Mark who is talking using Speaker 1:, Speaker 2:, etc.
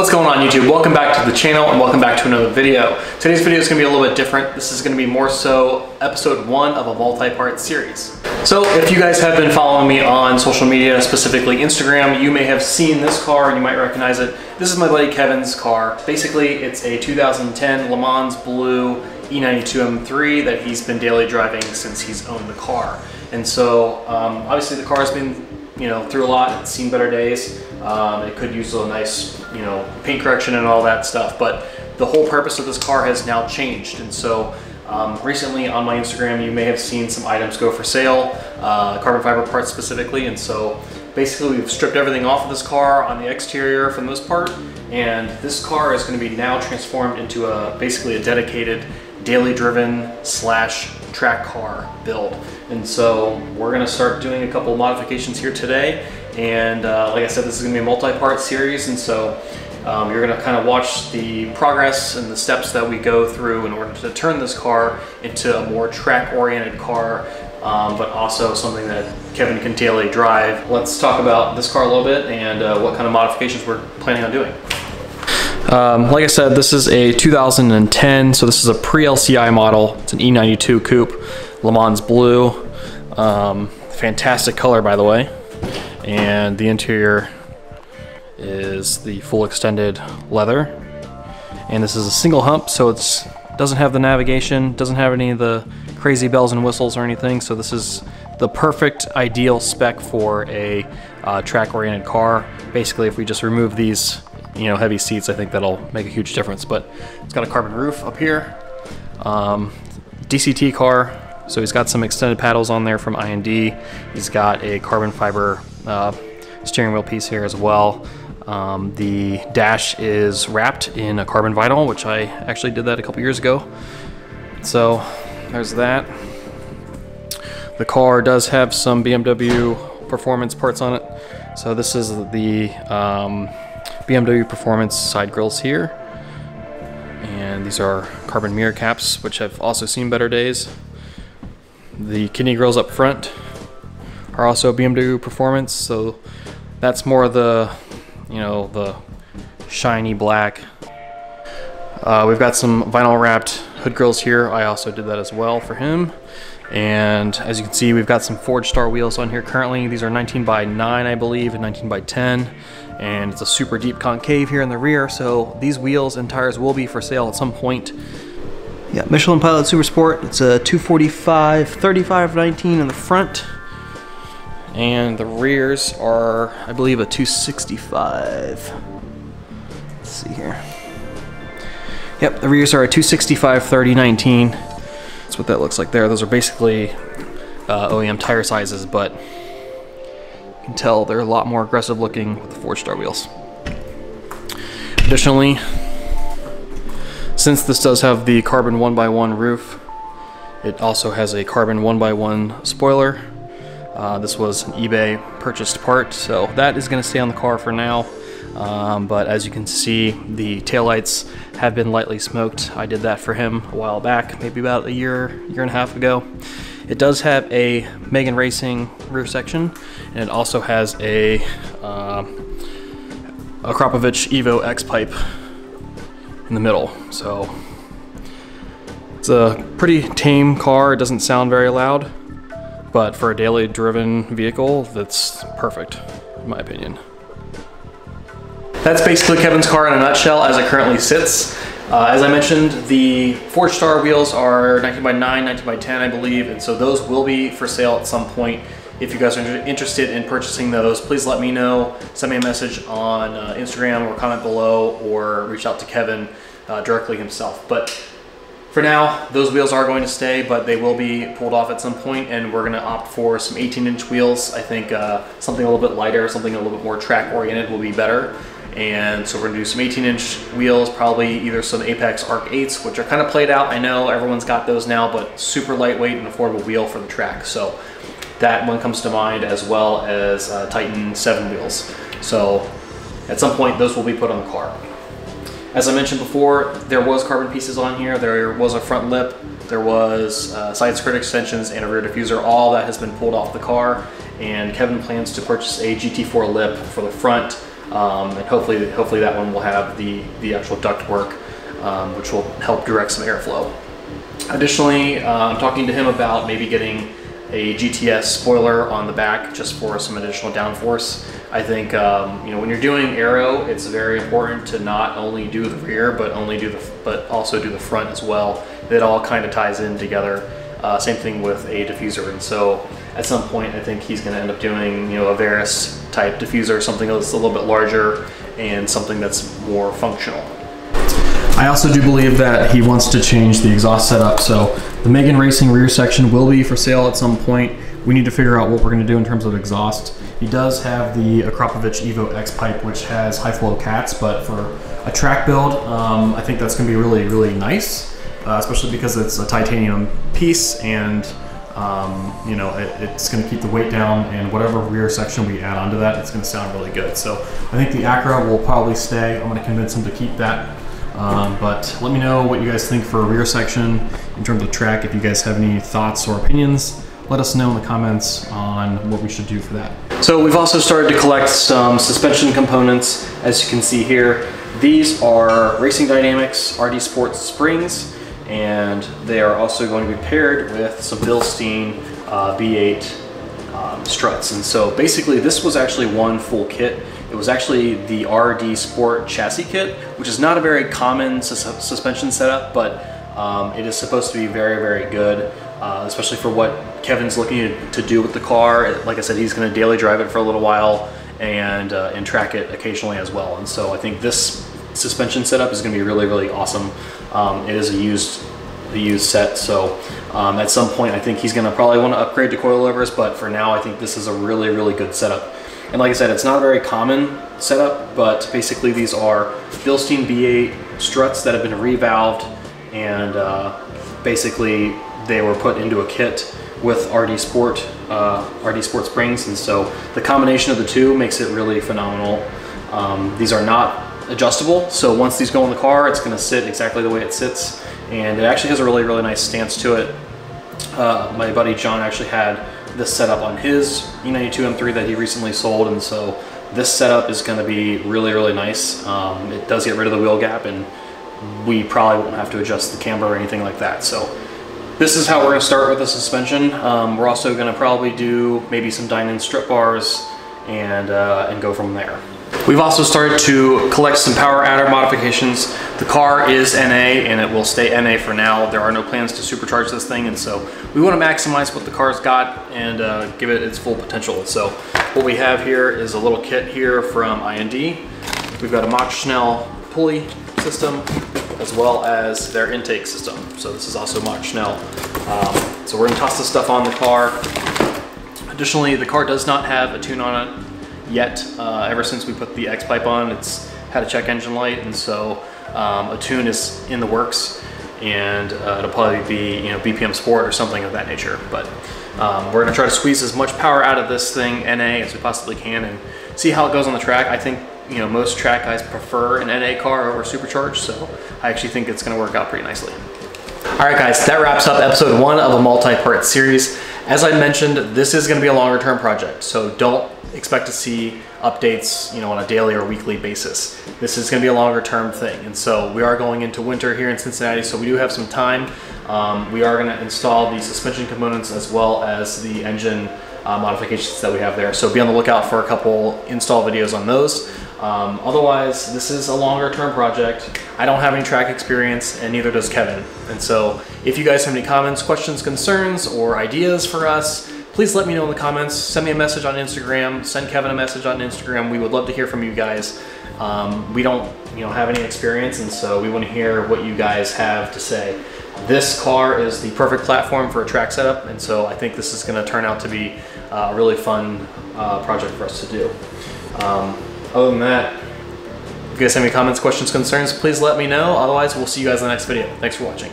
Speaker 1: What's going on YouTube? Welcome back to the channel and welcome back to another video. Today's video is going to be a little bit different. This is going to be more so episode 1 of a multi-part series. So if you guys have been following me on social media, specifically Instagram, you may have seen this car and you might recognize it. This is my buddy Kevin's car. Basically, it's a 2010 Le Mans Blue E92 M3 that he's been daily driving since he's owned the car. And so obviously the car's been through a lot. It's seen better days. It could use a nice, paint correction and all that stuff. But the whole purpose of this car has now changed. And so recently on my Instagram, you may have seen some items go for sale, carbon fiber parts specifically. And so basically we've stripped everything off of this car on the exterior for the most part. And this car is going to be now transformed into basically a dedicated daily driven / track car build. And so we're going to start doing a couple modifications here today. And like I said, this is going to be a multi-part series, and so you're going to kind of watch the progress and the steps that we go through in order to turn this car into a more track-oriented car, but also something that Kevin can daily drive. Let's talk about this car a little bit and what kind of modifications we're planning on doing. Like I said, this is a 2010, so this is a pre-LCI model. It's an E92 Coupe, Le Mans Blue. Fantastic color, by the way. And the interior is the full extended leather. And this is a single hump, so it doesn't have the navigation, doesn't have any of the crazy bells and whistles or anything. So this is the perfect ideal spec for a track-oriented car. Basically, if we just remove these heavy seats, I think that'll make a huge difference. But it's got a carbon roof up here. DCT car, so he's got some extended paddles on there from I&D. He's got a carbon fiber steering wheel piece here as well. The dash is wrapped in a carbon vinyl, which I actually did that a couple years ago. So there's that. The car does have some BMW performance parts on it. So this is the BMW Performance side grills here, and these are carbon mirror caps, which have also seen better days. The kidney grills up front are also BMW Performance, so that's more the the shiny black. We've got some vinyl wrapped hood grills here. I also did that as well for him. And as you can see, we've got some Forged Star wheels on here currently. These are 19 by 9, I believe, and 19 by 10. And it's a super deep concave here in the rear, so these wheels and tires will be for sale at some point. Yeah, Michelin Pilot Super Sport. It's a 245 35/19 in the front. And the rears are, I believe, a 265. Let's see here. Yep, the rears are a 265 30/19. That's what that looks like there. Those are basically OEM tire sizes, but you can tell they're a lot more aggressive looking with the Forged Star wheels. Additionally, since this does have the carbon 1x1 roof, it also has a carbon 1x1 spoiler. This was an eBay purchased part, so that is going to stay on the car for now. But as you can see, the taillights have been lightly smoked. I did that for him a while back, maybe about a year and a half ago. It does have a Megan Racing roof section, and it also has a Krapovich Evo X pipe in the middle. So it's a pretty tame car. It doesn't sound very loud, but for a daily driven vehicle, that's perfect, in my opinion. That's basically Kevin's car in a nutshell as it currently sits. As I mentioned, the Forged Star wheels are 19 by 9, 19 by 10, I believe, and so those will be for sale at some point. If you guys are interested in purchasing those, please let me know. Send me a message on Instagram or comment below, or reach out to Kevin directly himself. But for now, those wheels are going to stay, but they will be pulled off at some point, and we're going to opt for some 18-inch wheels. I think something a little bit lighter, something a little bit more track-oriented will be better. And so we're going to do some 18-inch wheels, probably either some Apex Arc 8s, which are kind of played out. I know everyone's got those now, but super lightweight and affordable wheel for the track. So that one comes to mind, as well as Titan 7 wheels. So at some point, those will be put on the car. As I mentioned before, there was carbon pieces on here. There was a front lip, there was side skirt extensions, and a rear diffuser. All that has been pulled off the car, and Kevin plans to purchase a GT4 lip for the front and hopefully that one will have the actual ductwork, which will help direct some airflow. Additionally, I'm talking to him about maybe getting a GTS spoiler on the back just for some additional downforce. I think when you're doing aero, it's very important to not only do the rear, but also do the front as well. It all kind of ties in together. Same thing with a diffuser, and so at some point I think he's going to end up doing a Varus type diffuser, something that's a little bit larger and something that's more functional. I also do believe that he wants to change the exhaust setup, so the Megan Racing rear section will be for sale at some point. We need to figure out what we're going to do in terms of exhaust. He does have the Akrapovic Evo X pipe, which has high flow cats, but for a track build, I think that's going to be really, really nice, especially because it's a titanium piece, and it's going to keep the weight down, and whatever rear section we add onto that, it's going to sound really good. So I think the Acura will probably stay. I'm going to convince him to keep that. But let me know what you guys think for a rear section in terms of track. If you guys have any thoughts or opinions, let us know in the comments on what we should do for that. So we've also started to collect some suspension components. As you can see here, these are Racing Dynamics RD Sport springs, and they are also going to be paired with some Bilstein B8 struts. And so basically this was actually one full kit. It was actually the RD Sport chassis kit, which is not a very common suspension setup, but it is supposed to be very, very good, especially for what Kevin's looking to do with the car. Like I said, he's going to daily drive it for a little while and track it occasionally as well. And so I think this suspension setup is going to be really, really awesome. It is a used set, so at some point I think he's going to probably want to upgrade to coilovers, but for now I think this is a really, really good setup. And like I said, it's not a very common setup, but basically these are Bilstein B8 struts that have been revalved, and basically they were put into a kit with RD Sport springs, and so the combination of the two makes it really phenomenal. These are not adjustable, so once these go in the car, it's going to sit exactly the way it sits, and it actually has a really, really nice stance to it. My buddy John actually had this setup on his E92 M3 that he recently sold, and so this setup is going to be really, really nice. It does get rid of the wheel gap, and we probably won't have to adjust the camber or anything like that. So this is how we're going to start with the suspension. We're also going to probably do maybe some Dynon strip bars and go from there. We've also started to collect some power adder modifications. The car is NA and it will stay NA for now. There are no plans to supercharge this thing, and so we want to maximize what the car's got and give it its full potential. So what we have here is a little kit here from IND. We've got a Mach Schnell pulley system as well as their intake system. So this is also Mach Schnell. So we're going to toss this stuff on the car. Additionally, the car does not have a tune on it yet. Ever since we put the X pipe on, it's had a check engine light, and so a tune is in the works, and it'll probably be BPM Sport or something of that nature. But we're gonna try to squeeze as much power out of this thing NA as we possibly can and see how it goes on the track. I think most track guys prefer an NA car over supercharged, so I actually think it's gonna work out pretty nicely. All right guys, that wraps up episode 1 of a multi-part series. As I mentioned, this is going to be a longer term project, so don't expect to see updates on a daily or weekly basis. This is going to be a longer term thing, and so we are going into winter here in Cincinnati, so we do have some time. We are going to install the suspension components as well as the engine modifications that we have there, so be on the lookout for a couple install videos on those. Otherwise, this is a longer term project. I don't have any track experience, and neither does Kevin. And so if you guys have any comments, questions, concerns, or ideas for us, please let me know in the comments. Send me a message on Instagram, send Kevin a message on Instagram. We would love to hear from you guys. We don't have any experience, and so we want to hear what you guys have to say. This car is the perfect platform for a track setup, and so I think this is going to turn out to be a really fun project for us to do. Other than that, if you guys have any comments, questions, concerns, please let me know. Otherwise, we'll see you guys in the next video. Thanks for watching.